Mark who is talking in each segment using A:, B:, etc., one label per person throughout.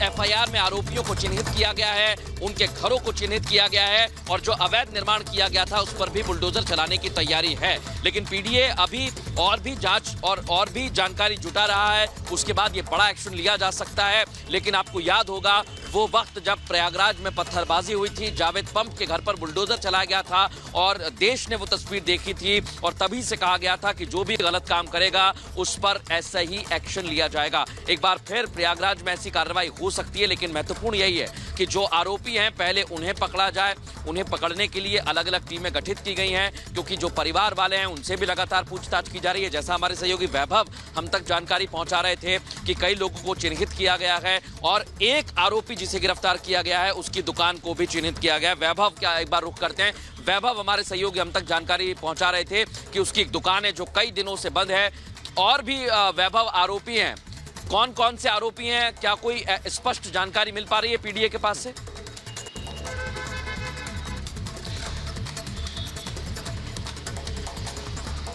A: FIR में आरोपियों को चिन्हित किया गया है, उनके घरों को चिन्हित किया गया है और जो अवैध निर्माण किया गया था उस पर भी बुलडोजर चलाने की तैयारी है। लेकिन पीडीए अभी और भी जांच और भी जानकारी जुटा रहा है, उसके बाद ये बड़ा एक्शन लिया जा सकता है। लेकिन आपको याद होगा वो वक्त जब प्रयागराज में पत्थरबाजी हुई थी, जावेद पंप के घर पर बुलडोजर चलाया गया था और देश ने वो तस्वीर देखी थी और तभी से कहा गया था कि जो भी गलत काम करेगा उस पर ऐसा ही एक्शन लिया जाएगा। एक बार फिर प्रयागराज में ऐसी कार्रवाई हो सकती है, लेकिन महत्वपूर्ण यही है कि जो आरोपी हैं पहले उन्हें पकड़ा जाए। उन्हें पकड़ने के लिए अलग अलग टीमें गठित की गई हैं, क्योंकि जो परिवार वाले हैं उनसे भी लगातार पूछताछ की जा रही है। जैसा हमारे सहयोगी वैभव हम तक जानकारी पहुंचा रहे थे कि कई लोगों को चिन्हित किया गया है और एक आरोपी जिसे गिरफ्तार किया गया है उसकी दुकान को भी चिन्हित किया गया है। वैभव, क्या एक बार रुख करते हैं। वैभव, हमारे सहयोगी हम तक जानकारी पहुंचा रहे थे कि उसकी एक दुकान है जो कई दिनों से बंद है। और भी वैभव आरोपी हैं, कौन कौन से आरोपी हैं, क्या कोई स्पष्ट जानकारी मिल पा रही है पीडीए के पास से?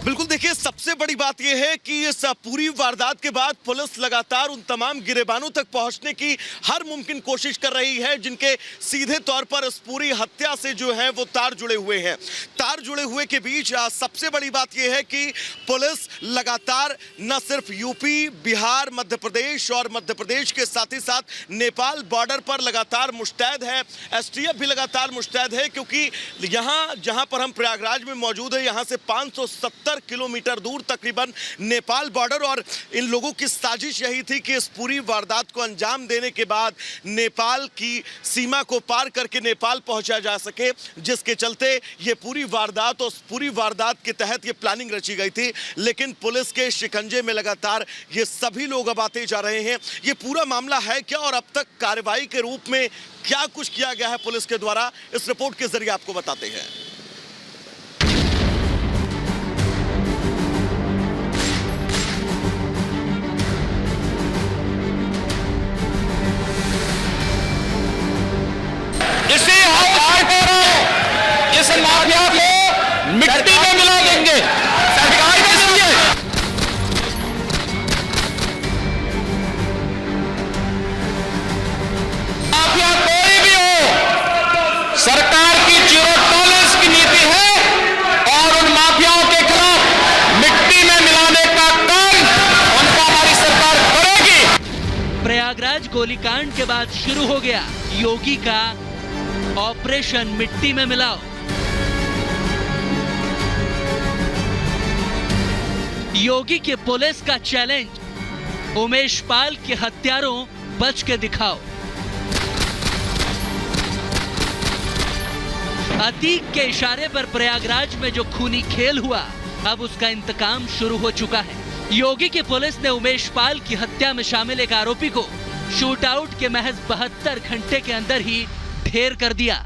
B: बिल्कुल, देखिए सबसे बड़ी बात यह है कि इस पूरी वारदात के बाद पुलिस लगातार उन तमाम गिरेबानों तक पहुंचने की हर मुमकिन कोशिश कर रही है जिनके सीधे तौर पर इस पूरी हत्या से जो है वो तार जुड़े हुए हैं। तार जुड़े हुए के बीच सबसे बड़ी बात यह है कि पुलिस लगातार न सिर्फ यूपी, बिहार, मध्य प्रदेश और मध्य प्रदेश के साथ ही साथ नेपाल बॉर्डर पर लगातार मुस्तैद है। एसटीएफ भी लगातार मुस्तैद है, क्योंकि यहाँ जहाँ पर हम प्रयागराज में मौजूद है यहाँ से 570 किलोमीटर दूर तकरीबन नेपाल बॉर्डर, और इन लोगों की साजिश यही थी कि इस पूरी वारदात को अंजाम देने के बाद नेपाल की सीमा को पार करके नेपाल पहुंचा जा सके, जिसके चलते ये पूरी वारदात और पूरी वारदात के तहत ये प्लानिंग रची गई थी। लेकिन पुलिस के शिकंजे में लगातार ये सभी लोग अब आते जा रहे हैं। ये पूरा मामला है क्या और अब तक कार्रवाई के रूप में क्या कुछ किया गया है पुलिस के द्वारा, इस रिपोर्ट के जरिए आपको बताते हैं।
C: इस माफिया को मिट्टी में मिला देंगे, सरकार में देंगे। माफिया कोई भी हो, सरकार की जीरो टॉलरेंस की नीति है और उन माफियाओं के खिलाफ मिट्टी में मिलाने का काम उनका हमारी सरकार करेगी।
D: प्रयागराज गोलीकांड के बाद शुरू हो गया योगी का ऑपरेशन मिट्टी में मिलाओ। योगी के पुलिस का चैलेंज, उमेश पाल के हत्यारों बच के दिखाओ। अतीक के इशारे पर प्रयागराज में जो खूनी खेल हुआ, अब उसका इंतकाम शुरू हो चुका है। योगी की पुलिस ने उमेश पाल की हत्या में शामिल एक आरोपी को शूट आउट के महज 72 घंटे के अंदर ही ढेर कर दिया।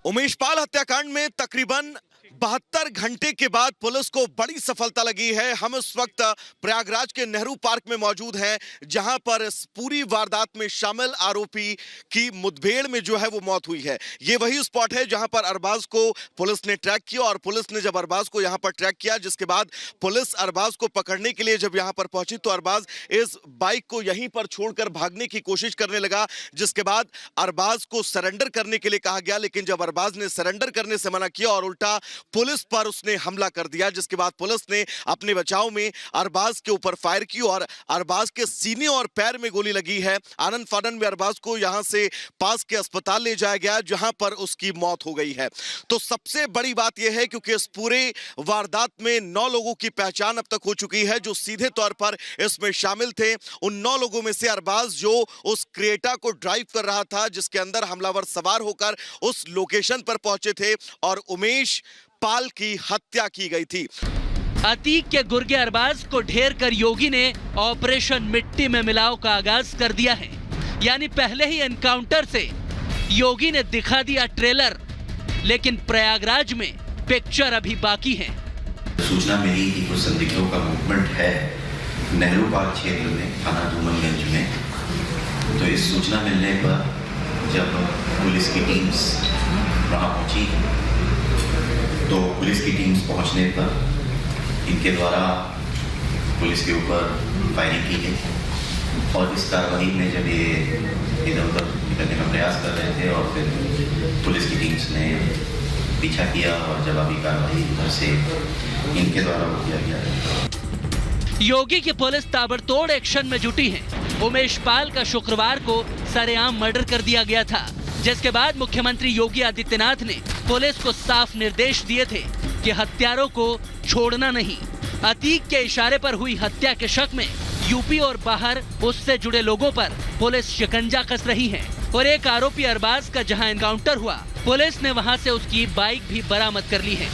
B: उमेश पाल हत्याकांड में तकरीबन 72 घंटे के बाद पुलिस को बड़ी सफलता लगी है। हम इस वक्त प्रयागराज के नेहरू पार्क में मौजूद हैं, जहां पर इस पूरी वारदात में शामिल आरोपी की मुठभेड़ में जो है वो मौत हुई है। ये वही स्पॉट है जहां पर अरबाज को पुलिस ने ट्रैक किया, और पुलिस ने जब अरबाज को यहां पर ट्रैक किया, जिसके बाद पुलिस अरबाज को पकड़ने के लिए जब यहां पर पहुंची तो अरबाज इस बाइक को यहीं पर छोड़कर भागने की कोशिश करने लगा, जिसके बाद अरबाज को सरेंडर करने के लिए कहा गया। लेकिन जब अरबाज ने सरेंडर करने से मना किया और उल्टा पुलिस पर उसने हमला कर दिया, जिसके बाद पुलिस ने अपने बचाव में अरबाज के ऊपर फायर की और अरबाज के सीने और पैर में गोली लगी है। आनन फानन में अरबाज को यहां से पास के अस्पताल ले जाया गया, जहां पर उसकी मौत हो गई है। तो सबसे बड़ी बात यह है क्योंकि इस पूरे वारदात में 9 लोगों की पहचान अब तक हो चुकी है जो सीधे तौर पर इसमें शामिल थे। उन 9 लोगों में से अरबाज जो उस क्रेटा को ड्राइव कर रहा था, जिसके अंदर हमलावर सवार होकर उस लोकेशन पर पहुंचे थे, और उमेश पाल की हत्या की गई थी।
D: अतीक के गुर्गे अरबाज को ढेर कर योगी ने ऑपरेशन मिट्टी में मिलाओ का आगाज कर दिया है। यानी पहले ही एनकाउंटर से योगी ने दिखा दिया ट्रेलर, लेकिन प्रयागराज में पिक्चर अभी बाकी है।
E: सूचना मिली कि कुछ संदिग्धों का मूवमेंट है नेहरू पार्क क्षेत्र में, थाना धूमनगंज में। तो इस सूचना मिलने पर जब पुलिस की टीम्स वहां पहुंची तो पुलिस की टीम्स पहुंचने पर इनके द्वारा पुलिस के ऊपर फायरिंग की गई, और इस कार्रवाई में जब ये इधर उधर निकलने का प्रयास कर रहे थे और फिर पुलिस की टीम्स ने पीछा किया और जवाबी कार्रवाई उधर से इनके द्वारा वो किया गया।
D: योगी की पुलिस ताबड़तोड़ एक्शन में जुटी है। उमेश पाल का शुक्रवार को सरेआम मर्डर कर दिया गया था, जिसके बाद मुख्यमंत्री योगी आदित्यनाथ ने पुलिस को साफ निर्देश दिए थे कि हत्यारों को छोड़ना नहीं। अतीक के इशारे पर हुई हत्या के शक में यूपी और बाहर उससे जुड़े लोगों पर पुलिस शिकंजा कस रही है और एक आरोपी अरबाज का जहां एनकाउंटर हुआ, पुलिस ने वहां से उसकी बाइक भी बरामद कर ली है।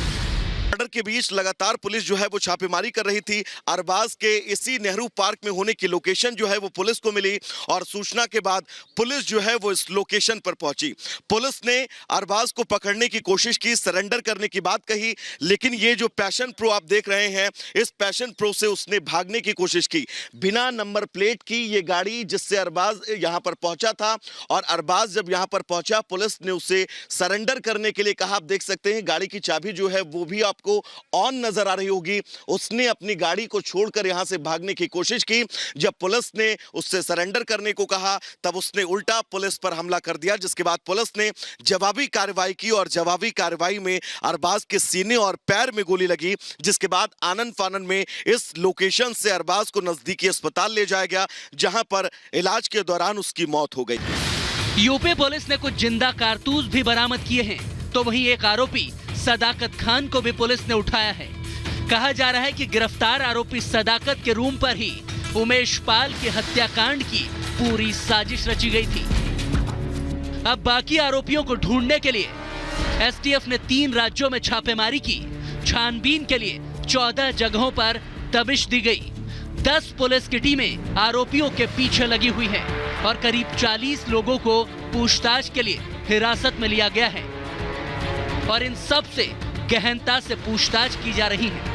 B: मर्डर के बीच लगातार पुलिस जो है वो छापेमारी कर रही थी। अरबाज के इसी नेहरू पार्क में होने की लोकेशन जो है वो पुलिस को मिली और सूचना के बाद पुलिस जो है वो इस लोकेशन पर पहुंची। पुलिस ने अरबाज को पकड़ने की कोशिश की, सरेंडर करने की बात कही, लेकिन ये जो पैशन प्रो आप देख रहे हैं, इस पैशन प्रो से उसने भागने की कोशिश की। बिना नंबर प्लेट की ये गाड़ी जिससे अरबाज यहाँ पर पहुंचा था और अरबाज जब यहाँ पर पहुंचा, पुलिस ने उसे सरेंडर करने के लिए कहा। आप देख सकते हैं गाड़ी की चाबी जो है वो भी को ऑन नजर आ रही होगी। उसने अपनी गाड़ी को छोड़कर यहां से भागने की कोशिश की। जब पुलिस ने उससे सरेंडर करने को कहा, तब उसने उल्टा पुलिस पर हमला कर दिया, जिसके बाद पुलिस ने जवाबी कार्रवाई की और जवाबी कार्रवाई में अरबाज के सीने और पैर में गोली लगी, जिसके बाद आनन फानन में इस लोकेशन से अरबाज को नजदीकी अस्पताल ले जाया गया, जहां पर इलाज के दौरान उसकी मौत हो गई।
D: यूपी पुलिस ने कुछ जिंदा कारतूस भी बरामद किए हैं, तो वहीं एक आरोपी सदाकत खान को भी पुलिस ने उठाया है। कहा जा रहा है कि गिरफ्तार आरोपी सदाकत के रूम पर ही उमेश पाल के हत्याकांड की पूरी साजिश रची गई थी। अब बाकी आरोपियों को ढूंढने के लिए एसटीएफ ने 3 राज्यों में छापेमारी की। छानबीन के लिए 14 जगहों पर दबिश दी गई। 10 पुलिस की टीमें आरोपियों के पीछे लगी हुई है और करीब 40 लोगों को पूछताछ के लिए हिरासत में लिया गया है और इन सब से गहनता से पूछताछ की जा रही है।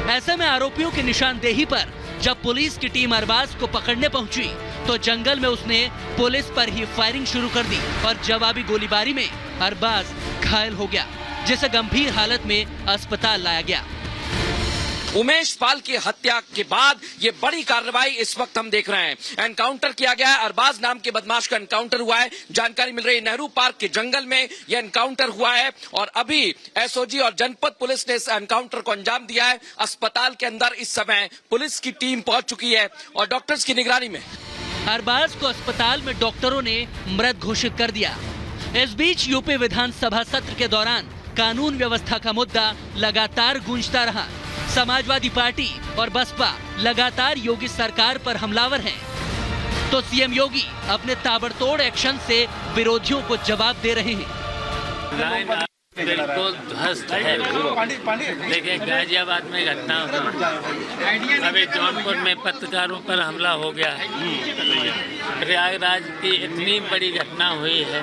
D: ऐसे में आरोपियों की निशानदेही पर जब पुलिस की टीम अरबाज को पकड़ने पहुंची, तो जंगल में उसने पुलिस पर ही फायरिंग शुरू कर दी और जवाबी गोलीबारी में अरबाज घायल हो गया, जिसे गंभीर हालत में अस्पताल लाया गया।
A: उमेश पाल की हत्या के बाद ये बड़ी कार्रवाई इस वक्त हम देख रहे हैं। एनकाउंटर किया गया है, अरबाज नाम के बदमाश का एनकाउंटर हुआ है। जानकारी मिल रही है नेहरू पार्क के जंगल में यह एनकाउंटर हुआ है और अभी एसओजी और जनपद पुलिस ने इस एनकाउंटर को अंजाम दिया है। अस्पताल के अंदर इस समय पुलिस की टीम पहुंच चुकी है और डॉक्टर्स की निगरानी में
D: अरबाज को अस्पताल में डॉक्टरों ने मृत घोषित कर दिया। इस बीच यूपी विधानसभा सत्र के दौरान कानून व्यवस्था का मुद्दा लगातार गूंजता रहा। समाजवादी पार्टी और बसपा लगातार योगी सरकार पर हमलावर हैं, तो सीएम योगी अपने ताबड़तोड़ एक्शन से विरोधियों को जवाब दे रहे हैं।
F: बिल्कुल ध्वस्त है। देखिए गाजियाबाद में घटना हुई, अभी जौनपुर में पत्रकारों पर हमला हो गया है, प्रयागराज की इतनी बड़ी घटना हुई है,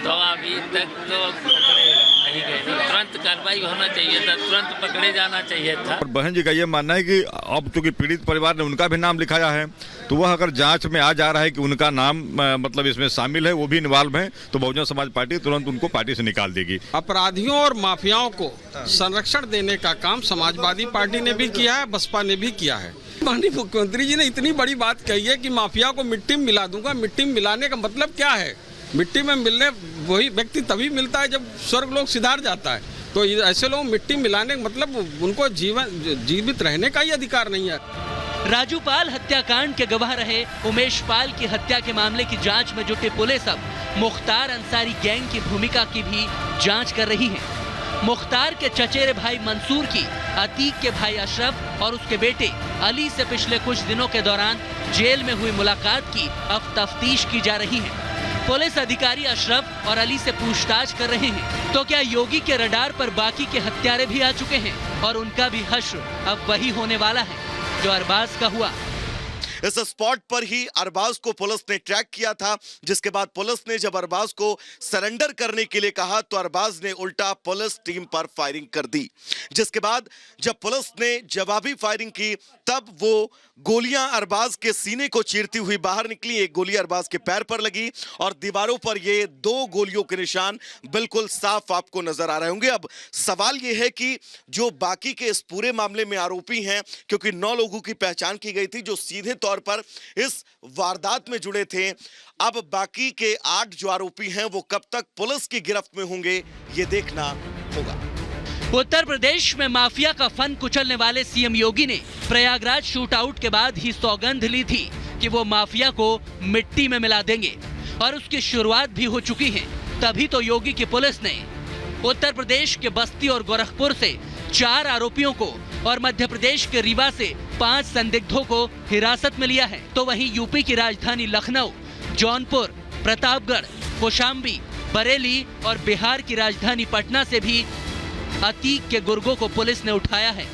F: तो अभी तक तो पकड़े नहीं गए। तुरंत कार्रवाई होना चाहिए था, तुरंत पकड़े जाना चाहिए था।
G: और बहन जी का ये मानना है कि अब चूंकि पीड़ित परिवार ने उनका भी नाम लिखाया है, तो वह अगर जांच में आ जा रहा है कि उनका नाम मतलब इसमें शामिल है, वो भी इन्वॉल्व है, तो बहुजन समाज पार्टी तुरंत उनको पार्टी से निकाल देगी।
H: अपराधियों और माफियाओं को संरक्षण देने का काम समाजवादी पार्टी ने भी किया है, बसपा ने भी किया है। माननीय मुख्यमंत्री जी ने इतनी बड़ी बात कही है कि माफिया को मिट्टी में मिला दूंगा। मिट्टी में मिलाने का मतलब क्या है? मिट्टी में मिलने वही व्यक्ति तभी मिलता है जब स्वर्ग लोग सिधार जाता है। तो ऐसे लोग मिट्टी मिलाने का मतलब उनको जीवित रहने का ही अधिकार नहीं है।
D: राजू पाल हत्याकांड के गवाह रहे उमेश पाल की हत्या के मामले की जांच में जुटे पुलिस अब मुख्तार अंसारी गैंग की भूमिका की भी जांच कर रही है। मुख्तार के चचेरे भाई मंसूर की अतीक के भाई अशरफ और उसके बेटे अली से पिछले कुछ दिनों के दौरान जेल में हुई मुलाकात की अब तफ्तीश की जा रही है। पुलिस अधिकारी अशरफ और अली से पूछताछ कर रहे हैं। तो क्या योगी के रडार पर बाकी के हत्यारे भी आ चुके हैं और उनका भी हश्र अब वही होने वाला है जो अरबाज का हुआ?
B: इस स्पॉट पर ही अरबाज को पुलिस ने ट्रैक किया था, जिसके बाद पुलिस ने जब अरबाज को सरेंडर करने के लिए कहा, तो अरबाज ने उल्टा पुलिस टीम पर फायरिंग कर दी। जिसके बाद जब पुलिस ने जवाबी फायरिंग की, तब वो गोलियां अरबाज के सीने को चीरती हुई बाहर निकली। एक गोली अरबाज के पैर पर लगी और दीवारों पर ये 2 गोलियों के निशान बिल्कुल साफ आपको नजर आ रहे होंगे। अब सवाल ये है कि जो बाकी के इस पूरे मामले में आरोपी हैं, क्योंकि 9 लोगों की पहचान की गई थी जो सीधे तौर तौर पर इस वारदात में जुड़े थे। अब बाकी के 8 जो आरोपी हैं वो कब तक पुलिस की गिरफ्त में होंगे, ये देखना होगा।
D: उत्तर प्रदेश में माफिया का फन कुचलने वाले सीएम योगी ने प्रयागराज शूटआउट के बाद ही सौगंध ली थी कि वो माफिया को मिट्टी में मिला देंगे और उसकी शुरुआत भी हो चुकी है। तभी तो योगी की पुलिस ने उत्तर प्रदेश के बस्ती और गोरखपुर से 4 आरोपियों को और मध्य प्रदेश के रीवा से 5 संदिग्धों को हिरासत में लिया है। तो वहीं यूपी की राजधानी लखनऊ, जौनपुर, प्रतापगढ़, कौशाम्बी, बरेली और बिहार की राजधानी पटना से भी अतीक के गुर्गों को पुलिस ने उठाया है।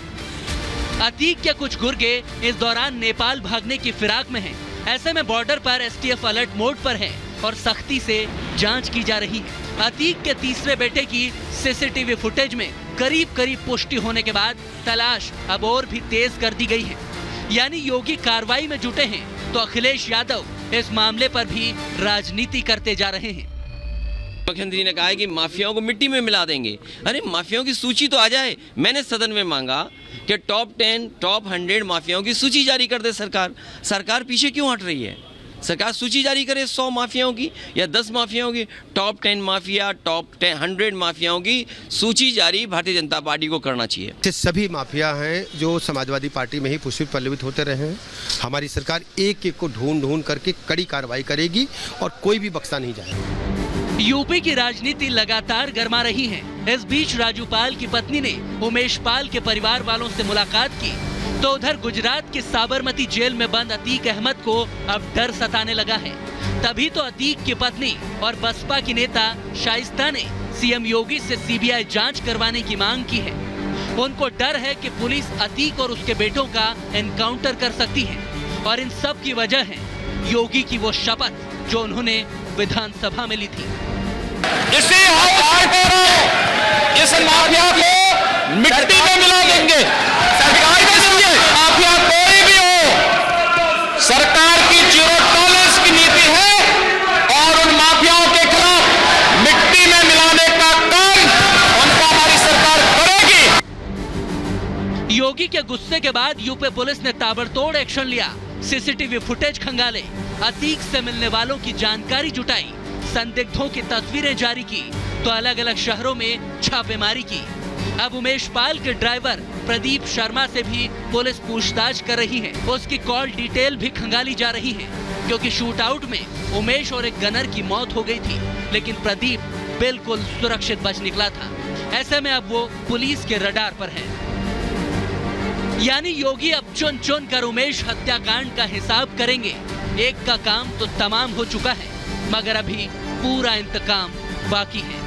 D: अतीक के कुछ गुर्गे इस दौरान नेपाल भागने की फिराक में हैं। ऐसे में बॉर्डर पर एसटीएफ अलर्ट मोड पर है और सख्ती से जांच की जा रही है। अतीक के तीसरे बेटे की सीसीटीवी फुटेज में करीब पुष्टि होने के बाद तलाश अब और भी तेज कर दी गई है। यानी योगी कार्रवाई में जुटे हैं तो अखिलेश यादव इस मामले पर भी राजनीति करते जा रहे हैं।
I: मुख्यमंत्री ने कहा है कि माफियाओं को मिट्टी में मिला देंगे। अरे माफियाओं की सूची तो आ जाए। मैंने सदन में मांगा कि टॉप 10, टॉप 100 माफियाओं की सूची जारी कर दे सरकार। सरकार पीछे क्यों हट रही है? सरकार सूची जारी करे 100 माफियाओं की या 10 माफियाओं की। टॉप 10 माफिया, टॉप 100 माफियाओं की सूची जारी भारतीय जनता पार्टी को करना चाहिए।
J: सभी माफिया हैं जो समाजवादी पार्टी में ही पुष्पित पल्लवित होते रहे हैं। हमारी सरकार एक को ढूंढ करके कड़ी कार्रवाई करेगी और कोई भी बख्शा नहीं जाएगा।
D: यूपी की राजनीति लगातार गर्मा रही है। इस बीच राजू पाल की पत्नी ने उमेश पाल के परिवार वालों से मुलाकात की तो उधर गुजरात के साबरमती जेल में बंद अतीक अहमद को अब डर सताने लगा है। तभी तो अतीक की पत्नी और बसपा की नेता शाइस्ता ने सीएम योगी से सीबीआई जांच करवाने की मांग की है। उनको डर है कि पुलिस अतीक और उसके बेटों का एनकाउंटर कर सकती है और इन सब की वजह है योगी की वो शपथ जो उन्होंने विधानसभा में ली थी।
C: इसी हथियार को इस माफिया को मिट्टी में मिला देंगे। सरकार के लिए माफिया कोई भी हो, सरकार की जीरो टॉलरेंस की नीति है और उन माफियाओं के खिलाफ मिट्टी में मिलाने का काम उनका हमारी सरकार करेगी।
D: योगी के गुस्से के बाद यूपी पुलिस ने ताबड़तोड़ एक्शन लिया। सीसीटीवी फुटेज खंगाले, अतीक से मिलने वालों की जानकारी जुटाई, संदिग्धों की तस्वीरें जारी की तो अलग अलग शहरों में छापेमारी की। अब उमेश पाल के ड्राइवर प्रदीप शर्मा से भी पुलिस पूछताछ कर रही है। उसकी कॉल डिटेल भी खंगाली जा रही है क्योंकि शूटआउट में उमेश और एक गनर की मौत हो गई थी, लेकिन प्रदीप बिल्कुल सुरक्षित बच निकला था। ऐसे में अब वो पुलिस के रडार पर है। यानी योगी अब चुन चुन कर उमेश हत्याकांड का हिसाब करेंगे। एक का काम तो तमाम हो चुका है मगर अभी पूरा इंतकाम बाकी है।